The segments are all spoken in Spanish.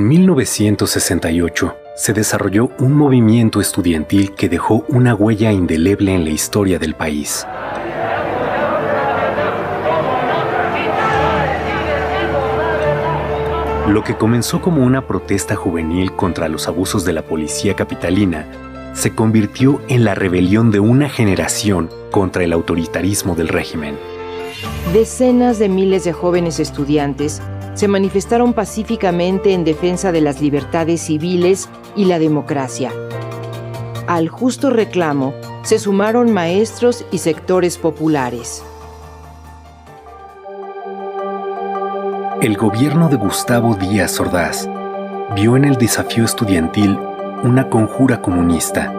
En 1968 se desarrolló un movimiento estudiantil que dejó una huella indeleble en la historia del país. Lo que comenzó como una protesta juvenil contra los abusos de la policía capitalina se convirtió en la rebelión de una generación contra el autoritarismo del régimen. Decenas de miles de jóvenes estudiantes se manifestaron pacíficamente en defensa de las libertades civiles y la democracia. Al justo reclamo se sumaron maestros y sectores populares. El gobierno de Gustavo Díaz Ordaz vio en el desafío estudiantil una conjura comunista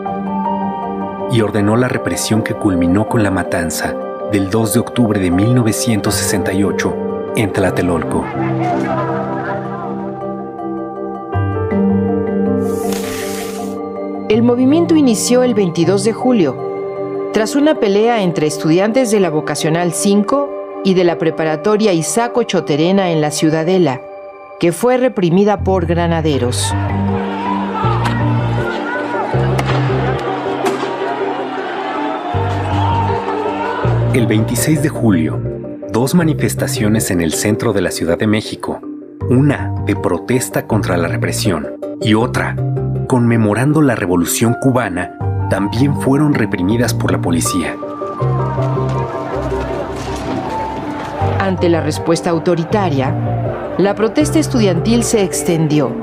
y ordenó la represión que culminó con la matanza del 2 de octubre de 1968 en Tlatelolco. El movimiento inició el 22 de julio, tras una pelea entre estudiantes de la Vocacional 5 y de la Preparatoria Isaac Ochoterena en la Ciudadela, que fue reprimida por granaderos. El 26 de julio, dos manifestaciones en el centro de la Ciudad de México, una de protesta contra la represión y otra conmemorando la Revolución Cubana, también fueron reprimidas por la policía. Ante la respuesta autoritaria, la protesta estudiantil se extendió.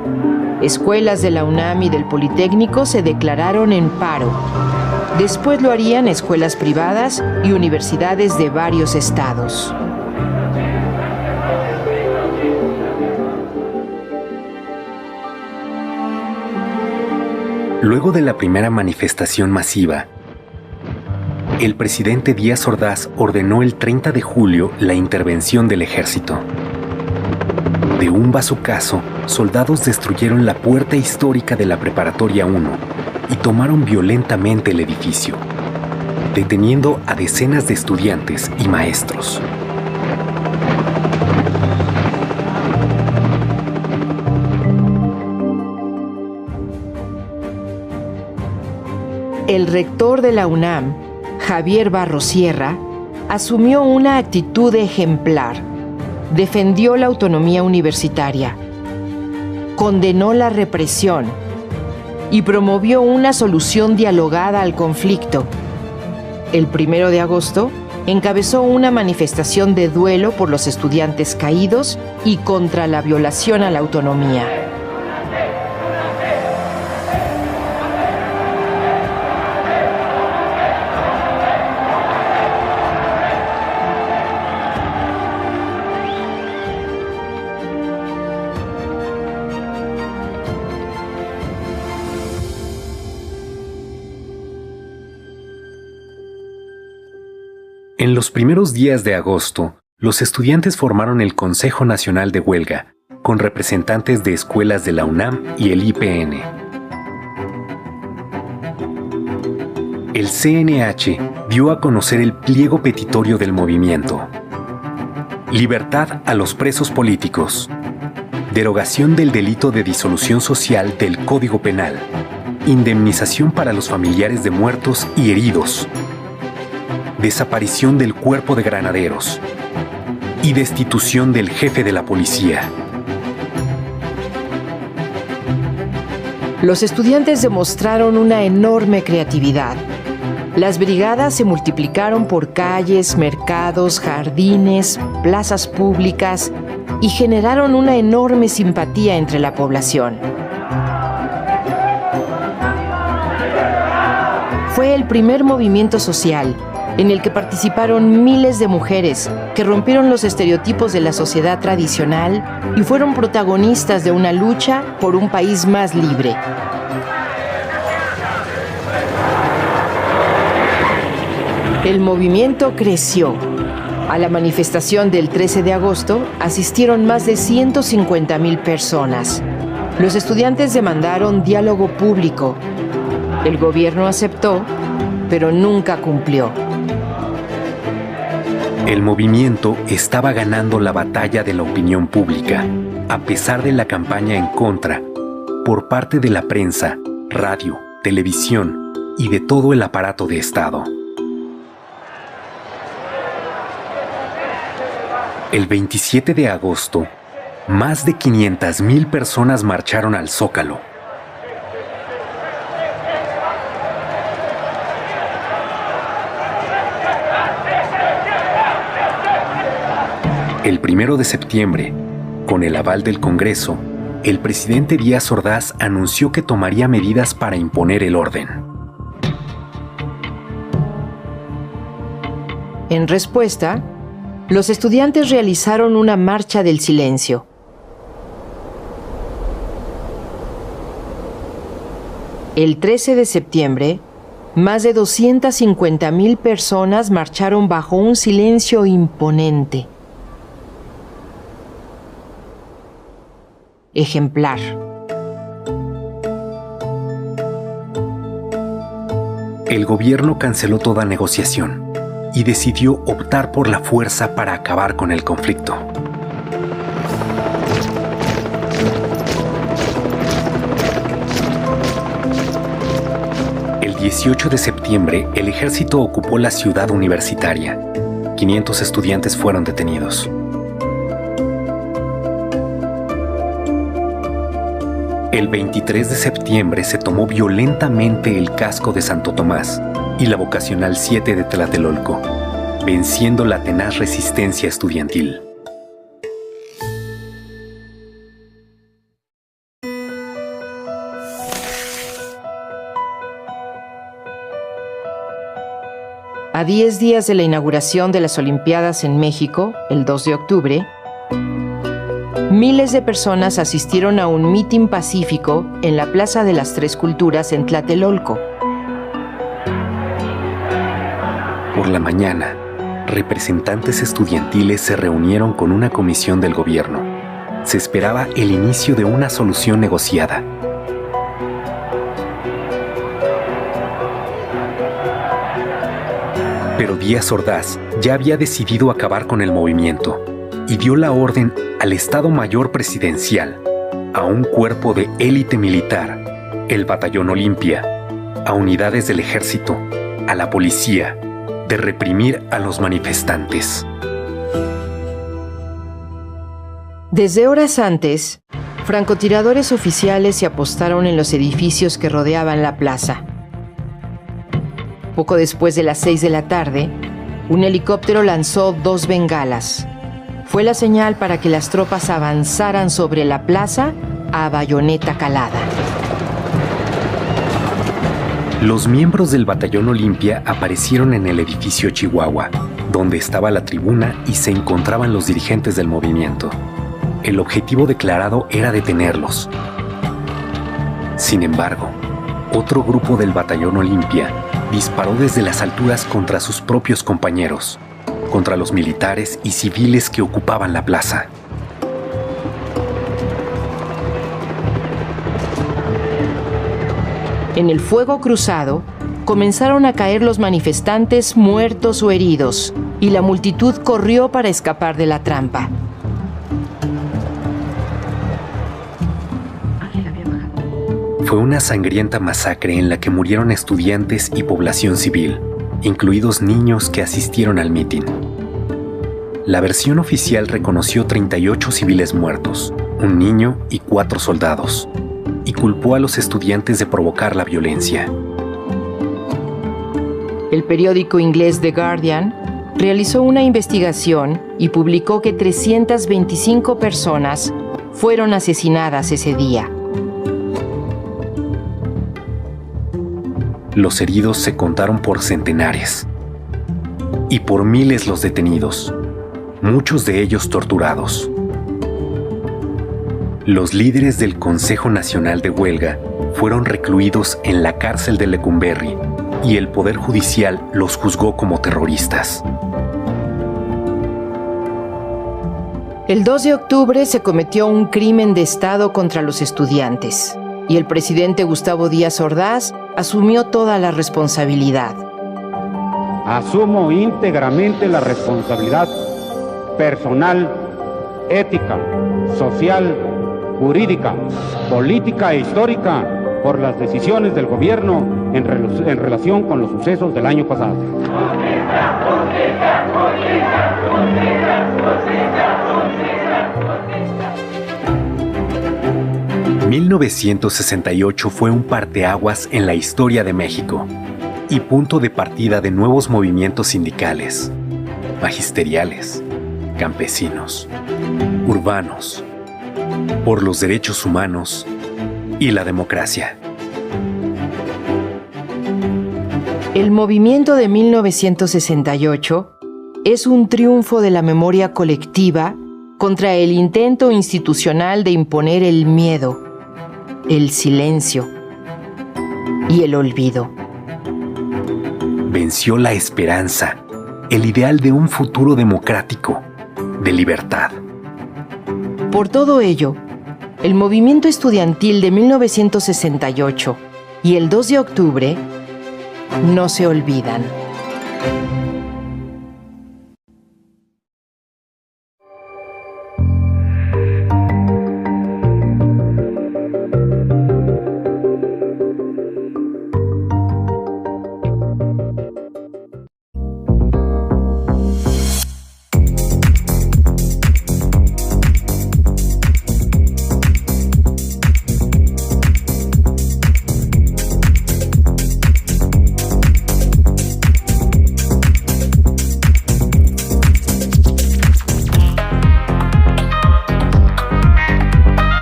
Escuelas de la UNAM y del Politécnico se declararon en paro. Después lo harían escuelas privadas y universidades de varios estados. Luego de la primera manifestación masiva, el presidente Díaz Ordaz ordenó el 30 de julio la intervención del ejército. De un bazucazo, soldados destruyeron la puerta histórica de la Preparatoria 1 y tomaron violentamente el edificio, deteniendo a decenas de estudiantes y maestros. El rector de la UNAM, Javier Barros Sierra, asumió una actitud ejemplar. Defendió la autonomía universitaria, condenó la represión y promovió una solución dialogada al conflicto. El 1 de agosto encabezó una manifestación de duelo por los estudiantes caídos y contra la violación a la autonomía. En los primeros días de agosto, los estudiantes formaron el Consejo Nacional de Huelga, con representantes de escuelas de la UNAM y el IPN. El CNH dio a conocer el pliego petitorio del movimiento. Libertad a los presos políticos. Derogación del delito de disolución social del Código Penal. Indemnización para los familiares de muertos y heridos. Desaparición del cuerpo de granaderos y destitución del jefe de la policía. Los estudiantes demostraron una enorme creatividad. Las brigadas se multiplicaron por calles, mercados, jardines, plazas públicas y generaron una enorme simpatía entre la población. Fue el primer movimiento social en el que participaron miles de mujeres que rompieron los estereotipos de la sociedad tradicional y fueron protagonistas de una lucha por un país más libre. El movimiento creció. A la manifestación del 13 de agosto asistieron más de 150,000 personas. Los estudiantes demandaron diálogo público. El gobierno aceptó, pero nunca cumplió. El movimiento estaba ganando la batalla de la opinión pública a pesar de la campaña en contra por parte de la prensa, radio, televisión y de todo el aparato de Estado. El 27 de agosto, más de 500,000 personas marcharon al Zócalo. El 1 de septiembre, con el aval del Congreso, el presidente Díaz Ordaz anunció que tomaría medidas para imponer el orden. En respuesta, los estudiantes realizaron una marcha del silencio. El 13 de septiembre, más de 250,000 personas marcharon bajo un silencio imponente. Ejemplar. El gobierno canceló toda negociación y decidió optar por la fuerza para acabar con el conflicto. El 18 de septiembre, el ejército ocupó la ciudad universitaria. 500 estudiantes fueron detenidos. El 23 de septiembre se tomó violentamente el casco de Santo Tomás y la Vocacional 7 de Tlatelolco, venciendo la tenaz resistencia estudiantil. A 10 días de la inauguración de las Olimpiadas en México, el 2 de octubre, miles de personas asistieron a un mitin pacífico en la Plaza de las Tres Culturas en Tlatelolco. Por la mañana, representantes estudiantiles se reunieron con una comisión del gobierno. Se esperaba el inicio de una solución negociada. Pero Díaz Ordaz ya había decidido acabar con el movimiento y dio la orden al Estado Mayor Presidencial, a un cuerpo de élite militar, el Batallón Olimpia, a unidades del ejército, a la policía, de reprimir a los manifestantes. Desde horas antes, francotiradores oficiales se apostaron en los edificios que rodeaban la plaza. Poco después de las 6 de la tarde, un helicóptero lanzó 2 bengalas. Fue la señal para que las tropas avanzaran sobre la plaza a bayoneta calada. Los miembros del Batallón Olimpia aparecieron en el edificio Chihuahua, donde estaba la tribuna y se encontraban los dirigentes del movimiento. El objetivo declarado era detenerlos. Sin embargo, otro grupo del Batallón Olimpia disparó desde las alturas contra sus propios compañeros, contra los militares y civiles que ocupaban la plaza. En el fuego cruzado, comenzaron a caer los manifestantes muertos o heridos, y la multitud corrió para escapar de la trampa. Fue una sangrienta masacre en la que murieron estudiantes y población civil, incluidos niños que asistieron al mitin. La versión oficial reconoció 38 civiles muertos, un niño y 4 soldados, y culpó a los estudiantes de provocar la violencia. El periódico inglés The Guardian realizó una investigación y publicó que 325 personas fueron asesinadas ese día. Los heridos se contaron por centenares y por miles los detenidos, muchos de ellos torturados. Los líderes del Consejo Nacional de Huelga fueron recluidos en la cárcel de Lecumberri y el Poder Judicial los juzgó como terroristas. El 2 de octubre se cometió un crimen de Estado contra los estudiantes y el presidente Gustavo Díaz Ordaz asumió toda la responsabilidad. Asumo íntegramente la responsabilidad personal ética, social, jurídica, política e histórica por las decisiones del gobierno en relación con los sucesos del año pasado. 1968 fue un parteaguas en la historia de México y punto de partida de nuevos movimientos sindicales, magisteriales, campesinos, urbanos, por los derechos humanos y la democracia. El movimiento de 1968 es un triunfo de la memoria colectiva contra el intento institucional de imponer el miedo, el silencio y el olvido. Venció la esperanza, el ideal de un futuro democrático, de libertad. Por todo ello, el movimiento estudiantil de 1968 y el 2 de octubre no se olvidan.